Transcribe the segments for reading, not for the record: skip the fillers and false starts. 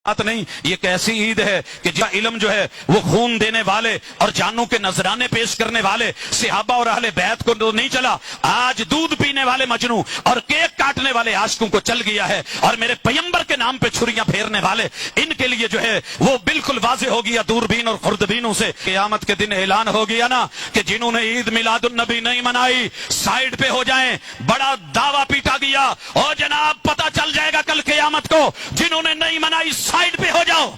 بات نہیں، یہ کیسی عید ہے کہ جہاں علم جو ہے وہ خون دینے والے اور جانوں کے نذرانے پیش کرنے والے صحابہ اور اہل بیت کو تو نہیں چلا، آج دودھ پینے والے مجنوں اور کیک کاٹنے والے عاشقوں کو چل گیا ہے، اور میرے پیغمبر کے نام پہ چھریاں پھیرنے والے ان کے لیے جو ہے وہ بالکل واضح ہو گیا دوربین اور خوردبینوں سے۔ قیامت کے دن اعلان ہو گیا نا کہ جنہوں نے عید میلاد النبی نہیں منائی سائیڈ پہ ہو جائیں، بڑا دعویٰ پیٹا گیا، اور جناب پتہ چل جائے گا کل قیامت کو، جنہوں نے نہیں منائی سائیڈ پہ ہو جاؤ،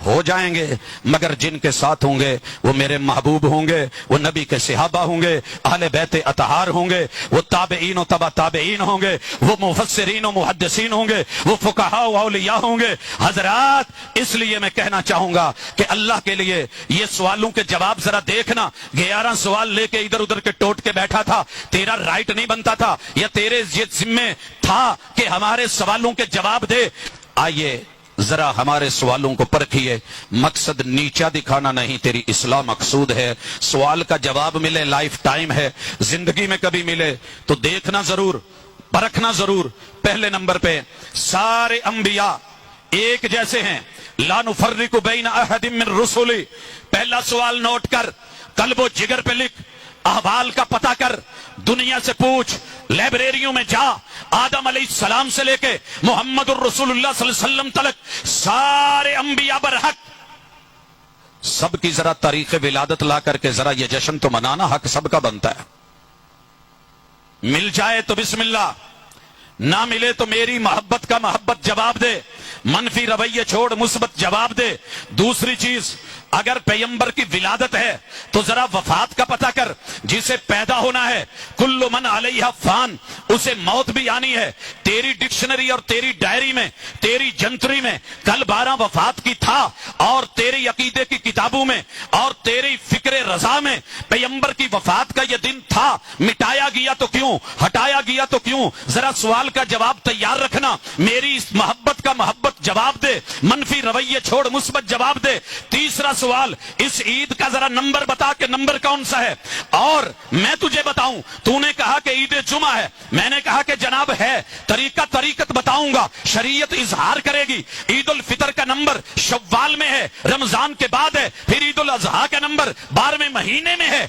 ہو جائیں گے، مگر جن کے ساتھ ہوں گے وہ میرے محبوب ہوں گے، وہ نبی کے صحابہ ہوں گے، اہل بیت اطہار ہوں گے، وہ تابعین و تبع تابعین ہوں گے، وہ مفسرین و محدثین ہوں گے، وہ فقہاء و اولیاء ہوں گے۔ حضرات اس لیے میں کہنا چاہوں گا کہ اللہ کے لیے یہ سوالوں کے جواب ذرا دیکھنا، 11 سوال لے کے ادھر ادھر کے ٹوٹ کے بیٹھا تھا، تیرا رائٹ نہیں بنتا تھا یا تیرے یہ ذمے تھا کہ ہمارے سوالوں کے جواب دے؟ آئیے ذرا ہمارے سوالوں کو پرکھیے، مقصد نیچا دکھانا نہیں، تیری اصلاح مقصود ہے، سوال کا جواب ملے لائف ٹائم ہے، زندگی میں کبھی ملے تو دیکھنا ضرور، پرکھنا ضرور۔ پہلے نمبر پہ سارے انبیاء ایک جیسے ہیں، لا نفرق بین احد من رسلی۔ پہلا سوال نوٹ کر، قلب و جگر پہ لکھ، احوال کا پتہ کر، دنیا سے پوچھ، لائبریریوں میں جا، آدم علیہ السلام سے لے کے محمد الرسول اللہ صلی اللہ علیہ وسلم تلک سارے انبیاء برحق، سب کی ذرا تاریخ ولادت لا کر کے ذرا یہ جشن تو منانا، حق سب کا بنتا ہے۔ مل جائے تو بسم اللہ، نہ ملے تو میری محبت کا محبت جواب دے، منفی رویے چھوڑ، مثبت جواب دے۔ دوسری چیز، اگر پیغمبر کی ولادت ہے تو ذرا وفات کا پتہ کر، جسے پیدا ہونا ہے، کل من علیہ فان، اسے موت بھی آنی ہے۔ تیری ڈکشنری اور تیری ڈائری میں، تیری جنتری میں کل 12 وفات کی تھا، اور تیری عقیدے کی کتابوں میں اور تیری فکر رضا میں پیغمبر کی وفات کا یہ دن تھا۔ مٹایا گیا تو کیوں، ہٹایا گیا تو کیوں؟ ذرا سوال کا جواب تیار رکھنا، میری اس محبت کا محبت جواب دے، منفی رویے چھوڑ، مثبت جواب دے۔ تیسرا سوال، اس عید کا ذرا نمبر بتا کہ نمبر کون سا ہے، اور میں تجھے بتاؤں، تو نے کہا کہ عید جمعہ ہے، میں نے کہا کہ جناب ہے، طریقت بتاؤں گا، شریعت اظہار کرے گی۔ عید الفطر کا نمبر شوال میں ہے، رمضان کے بعد ہے، پھر عید الاضحیٰ کا نمبر 12ویں مہینے میں ہے۔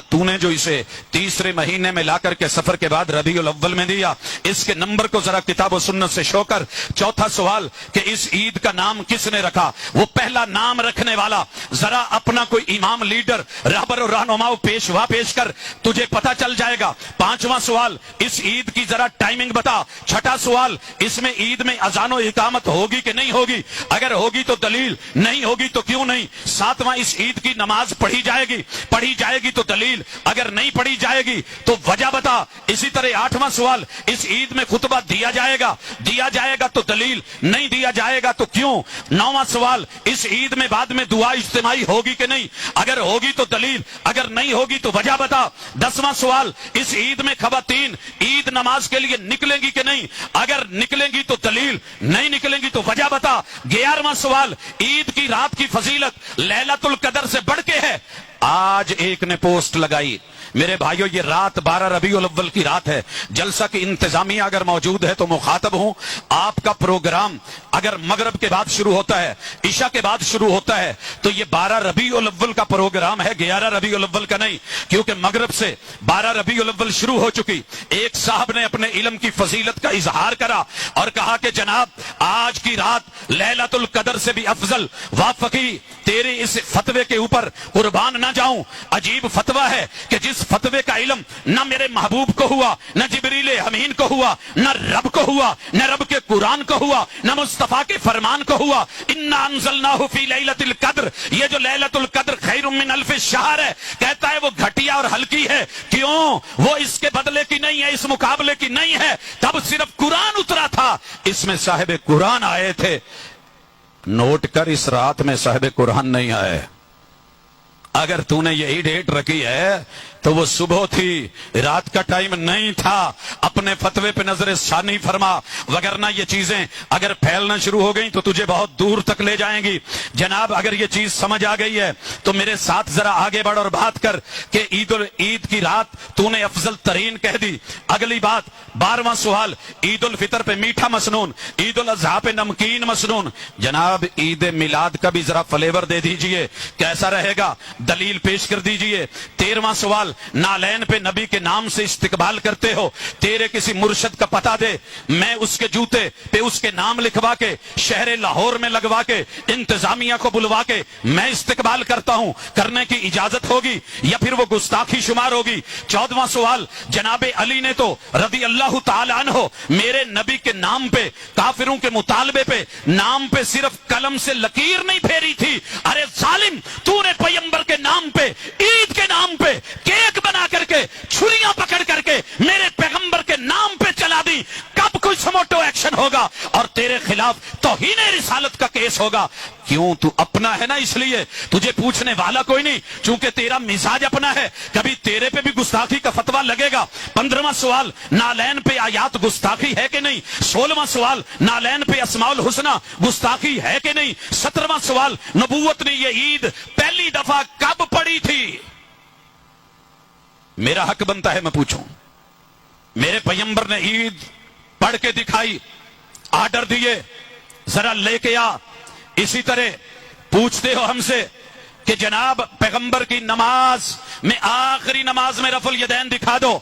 تو نے جو اسے تیسرے مہینے میں لا کر کے سفر کے بعد ربیع الاول میں دیا، اس کے نمبر کو ذرا کتاب و سنت سے شو کر۔ چوتھا سوال کہ اس عید کا نام کس نے رکھا، وہ پہلا نام رکھنے والا ذرا اپنا کوئی امام، لیڈر، رہبر و رہنما، پیشوا پیش کر، تجھے پتہ چل جائے گا۔ پانچواں سوال، اس عید کی ذرا ٹائمنگ بتا۔ چھٹا سوال، اس میں عید میں اذان و اقامت ہوگی کہ نہیں ہوگی، اگر ہوگی تو دلیل، نہیں ہوگی تو کیوں نہیں۔ ساتواں، اس عید کی نماز پڑھی جائے گی تو دلیل، اگر نہیں پڑھی جائے گی تو وجہ بتا۔ اسی طرح آٹھواں سوال، اس عید میں خطبہ دیا جائے گا تو دلیل، نہیں دیا جائے گا تو کیوں۔ نواں سوال، اس عید میں بعد میں دعا اجتماعی ہوگی کہ نہیں، اگر ہوگی تو دلیل، اگر نہیں ہوگی تو وجہ بتا۔ 10واں سوال، اس عید میں خواتین عید نماز کے لیے نکلیں گی کہ نہیں، اگر نکلیں گی تو دلیل، نہیں نکلیں گی تو وجہ بتا۔ 11واں سوال، عید کی رات کی فضیلت لیلۃ القدر سے بڑھ کے ہے۔ آج ایک نے پوسٹ لگائی، میرے بھائیو یہ رات 12 ربیع الاول کی رات ہے، جلسہ کی انتظامیہ اگر موجود ہے تو مخاطب ہوں، آپ کا پروگرام اگر مغرب کے بعد شروع ہوتا ہے، عشاء کے بعد شروع ہوتا ہے، تو یہ 12 ربیع الاول کا پروگرام ہے، 11 ربیع الاول کا نہیں، کیونکہ مغرب سے 12 ربیع الاول شروع ہو چکی۔ ایک صاحب نے اپنے علم کی فضیلت کا اظہار کرا اور کہا کہ جناب آج کی رات لیلۃ القدر سے بھی افضل۔ وافقی تیرے اس فتوے کے اوپر قربان نہ جاؤں، عجیب فتویٰ ہے کہ جس فتوے کا علم نہ میرے محبوب کو ہوا، نہ جبریل امین کو ہوا، نہ رب کو ہوا، نہ رب کے قرآن کو ہوا، نہ مصطفیٰ کے فرمان کو ہوا۔ انا انزلناہ فی لیلۃ القدر، یہ جو لیلۃ القدر خیر من الف شہر ہے، کہتا ہے وہ گھٹیا اور ہلکی ہے۔ کیوں؟ وہ اس کے بدلے کی نہیں ہے، اس مقابلے کی نہیں ہے، تب صرف قرآن اترا تھا، اس میں صاحب قرآن آئے تھے۔ نوٹ کر، اس رات میں صاحب قرآن نہیں آئے۔ اگر تو نے یہی ڈیٹ رکھی ہے तो वो सुबह थी, रात का टाइम नहीं था। अपने फतवे पे नजर शानी फरमा, वगरना ये चीजें अगर फैलना शुरू हो गई तो तुझे बहुत दूर तक ले जाएंगी। जनाब अगर ये चीज समझ आ गई है तो मेरे साथ जरा आगे बढ़ और बात कर कि ईद की रात तूने अफजल तरीन कह दी। अगली बात 12वां सवाल, ईद उल फितर पे मीठा मसनून, ईद उल अजहा पे नमकीन मसनून। जनाब ईद मिलाद का भी जरा फ्लेवर दे दीजिए, कैसा रहेगा, दलील पेश कर दीजिए। 13वां सवाल, नालैन पे नबी के नाम से इस्तिकबाल करते हो, तेरे किसी मुर्शद का पता दे, मैं उसके जूते पे उसके नाम लिखवा के शहर लाहौर में लगवा के इंतजामिया को बुलवा के मैं इस्तिकबाल करता हूं, करने की इजाजत होगी या फिर वो गुस्ताखी शुमार होगी। 14वां सवाल, जनाबे अली ने तो रदी अल्लाह ताला अन्हो मेरे नबी के नाम पे काफिरों के मुतालबे पे नाम पे सिर्फ कलम से लकीर नहीं फेरी थी। अरे जालिम, तूने पैगंबर के नाम पे, ईद के नाम पे केक बना करके छुरियां पकड़ करके मेरे पैगंबर के नाम पे चला दी। कब कोई समोटो एक्शन होगा और तेरे खिलाफ तौहीन रिसालत का केस होगा? क्यों? तू अपना है ना, इसलिए तुझे पूछने वाला कोई नहीं, चूंकि तेरा मिजाज अपना है। कभी तेरे पे भी गुस्ताखी का फतवा लगेगा। 15वां सवाल, नालैन पे आयात गुस्ताखी है कि नहीं? 16वां सवाल, नालैन पे अस्माउल हुस्ना गुस्ताखी है कि नहीं? 17वां सवाल, नबूवत ने ये ईद पहली दफा कब पड़ी थी? मेरा हक बनता है मैं पूछूं। मेरे पैगंबर ने ईद पढ़ के दिखाई, आर्डर दिए, जरा लेके आ। इसी तरह पूछते हो हमसे कि जनाब पैगंबर की नमाज में आखिरी नमाज में रफुल यदैन दिखा दो,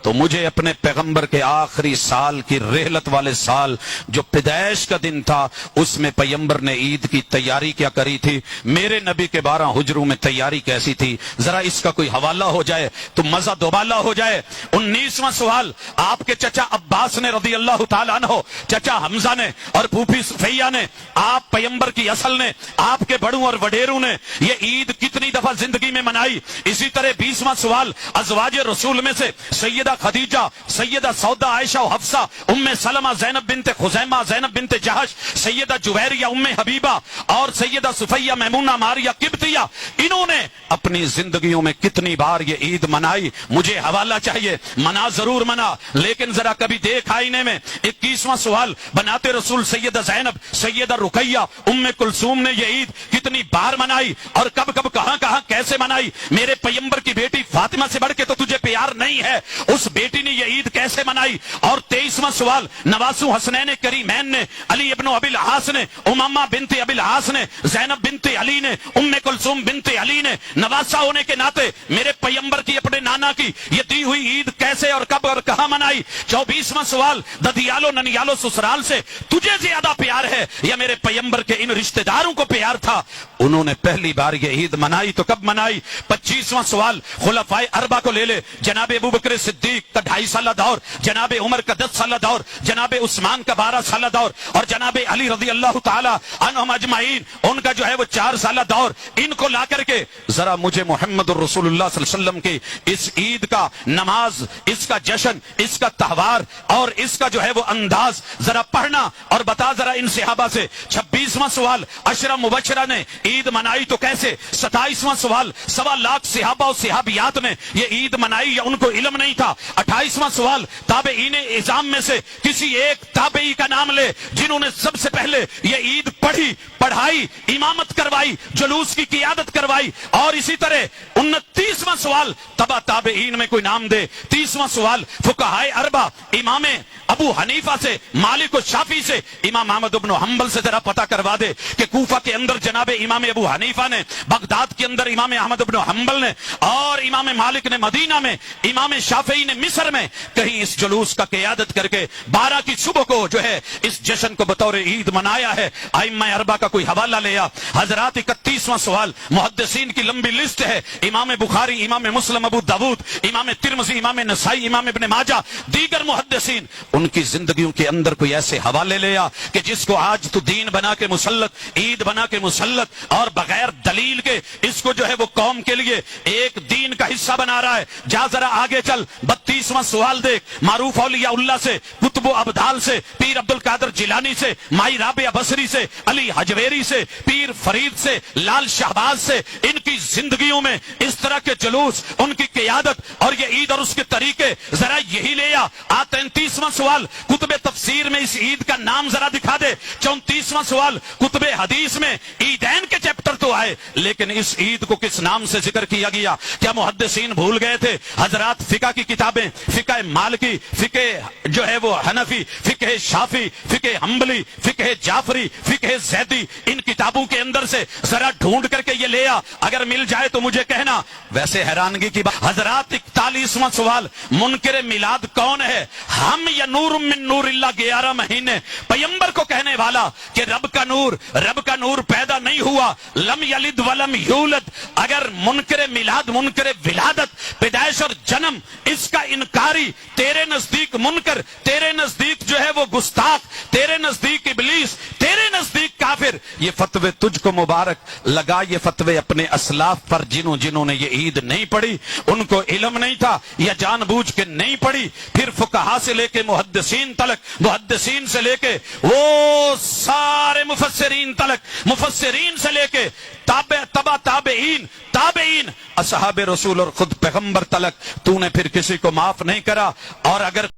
तो मुझे अपने पैगंबर के आखिरी साल की रेहलत वाले साल जो पैदाइश का दिन था उसमें पैगंबर ने ईद की तैयारी क्या करी थी, मेरे नबी के 12 हुजरों में तैयारी कैसी थी, जरा इसका कोई हवाला हो जाए तो मजा दोबाला हो जाए। 19वां सवाल, आपके चचा अब्बास ने रदी अल्लाह ताला अन्हो, चचा हमजा ने और फूफी सुफैया ने, आप पैगंबर की असल ने, आपके बड़ों और वडेरों ने ये ईद कितनी दफा जिंदगी में मनाई? इसी तरह 20वां सवाल, अज़वाज रसूल में से सैयदा खदीजा, सैयदा सौदा, आयशा, हफ्सा, उम्मे सलमा, ज़ैनब बिनते खुज़ैमा, ज़ैनब बिनते जहश, सैयदा जुवैरिया, उम्मे हबीबा और सैयदा सुफैया, मैमूना, मारिया, किब्तिया, इन्होंने अपनी जिंदगियों में कितनी बार ये ईद मनाई? मुझे हवाला चाहिए। मना जरूर मना, लेकिन जरा कभी देख आईने में। 21वां सवाल, बनाते रसूल सैयदा ज़ैनब, सैयदा रुकैया, उम्मे कुलसूम ने ये ईद कितनी बार मनाई और कब कब कहां कहां कैसे मनाई? मेरे पैगंबर की बेटी फातिमा से बढ़ के तो तुझे प्यार नहीं है, उस बेटी ने ये ईद कैसे मनाई? और 23वां सवाल, नवासु हसनैन करीमैन ने, अली इब्न अबिल आस ने, उमामा बिनते अबिल आस ने, ज़ैनब बिनते अली ने, उम्मे कुलसूम बिनते अली ने, नवासा होने के नाते मेरे पैगंबर की अपने नाना की ये दी हुई ईद कैसे और कब और कहां मनाई? 24वां सवाल, ददियालो ननियालो ससुराल से तुझे ज्यादा प्यार है या मेरे पैगंबर के इन रिश्तेदारों को प्यार था? उन्होंने पहली बार ये ईद मनाई तो कब मनाई? 25वां सवाल, खुलफाए अरबा को ले ले, जनाबे अबू बकर सिद्दीक का 2.5 साल दौर, जनाबे उमर का 10 साल दौर, जनाबे उस्मान का 12 साल दौर और जनाबे अली रज़ी अल्लाह ताला अन्हुम अजमाइन उनका जो है वो 4 साल दौर, इनको ला करके जरा मुझे मोहम्मद रसूलुल्लाह सल्लल्लाहु अलैहि वसल्लम की इस ईद का नमाज, इसका जश्न, इसका त्योहार और इसका जो है वो अंदाज जरा पढ़ना और बता जरा इन सहाबा से। 26वां सवाल, अशरा मुबशरा ने ईद मनाई तो कैसे? 27वां सवाल, 1.25 लाख सहाबा और सहाबियात ने ये ईद मनाई या उनको इल्म नहीं था? 28वां सवाल, ताबेईन इज़ाम में से किसी एक ताबेई का नाम ले जिन्होंने सबसे पहले ये ईद पढ़ी, पढ़ाई, इमामत करवाई, जुलूस की क़ियादत करवाई। और इसी तरह 29वां सवाल, तबा ताबेईन में कोई नाम दे। 30वां सवाल, फुक़हाए अरबा, इमाम अबू हनीफा से, मालिक और शाफी से, इमाम अहमद इब्न हंबल से जरा पता करवा दे कि कूफा के अंदर जनाबे इमाम अबू हनीफा ने, बगदाद के अंदर इमाम अहमद इब्न हंबल ने और इमाम मालिक ने मदीना में, इमाम शाफी ने मिस्र में कहीं इस जुलूस का क़ियादत करके 12 की सुबह को जो है इस जश्न को बतौर ईद मनाया है? आइम्मा अरबा का कोई हवाला ले आ हजरात। 31वां सवाल, मुहद्दिसीन की लंबी लिस्ट है, इमाम बुखारी, इमाम मुस्लिम, अबू दाऊद, इमाम तिरमिज़ी, इमाम नसाई, इमाम इब्न माजा, दीगर मुहद्दिसीन, उनकी जिंदगियों के अंदर कोई ऐसे हवाले ले आ कि जिसको आज तू दीन बना के मुसल्लत, ईद बना के मुसल्लत और बगैर दलील के इसको जो है वो कौम के लिए एक दीन का हिस्सा बना रहा है। जा जरा आगे चल। 32वां सवाल देख, मारूफ औलिया उल्लाह से, कुतुब अब्दाल से, पीर अब्दुल कादिर जिलानी से, माई राबिया बसरी से, अली हजवे बरेली से, पीर फरीद से, लाल शहबाज से, इनकी जिंदगियों में इस तरह के जुलूस, उनकी क़ियादत और ये ईद और उसके तरीके जरा यही ले आ। 33वां सवाल कुतुबे तफसीर में इस ईद का नाम जरा दिखा दे। 34वां सवाल कुतुबे हदीस में ईदैन के चैप्टर तो आए, लेकिन इस ईद को किस नाम से जिक्र किया गया? क्या मुहद्दिसीन भूल गए थे? हजरात फिका की किताबें, फिका मालिकी, फिके जो है वो हनफी, फिके शाफी, फिके हम्बली, फिके जाफरी, फिके जैदी, इन किताबों के अंदर से जरा ढूंढ करके ये ले आ। अगर मिल जाए तो मुझे कहना। वैसे हैरानगी की बात, हजरात 41वां सवाल, मुनकिर मिलाद कौन है? हम या नूर मिन नूरिल्लाह 11 महीने पैगंबर को कहने वाला कि रब का नूर पैदा नहीं हुआ, लम यलिद वलम यूलद। अगर मुनकिर मिलाद, मुनकिर विलादत, पैदाइश और जन्म, इसका इनकारी, तेरे नजदीक मुनकर, तेरे नजदीक जो है वो गुस्ताख, तेरे नजदीक इबलीस, तेरे नजदीक काफिर, ये फतवे तुझको मुबारक। लगा ये फतवे अपने असलाफ पर जिन्होंने ये ईद नहीं पढ़ी, उनको इल्म नहीं था या जानबूझ के नहीं पढ़ी। फिर फुकहा से लेके मुहद्दिसीन तलक, मुहद्दिसीन से लेके वो सारे मुफस्सिरीन तलक, मुफस्सिरीन से लेके ताबेईन, असहाबे रसूल और खुद पैगंबर तलक, तूने फिर किसी को माफ नहीं करा। और अगर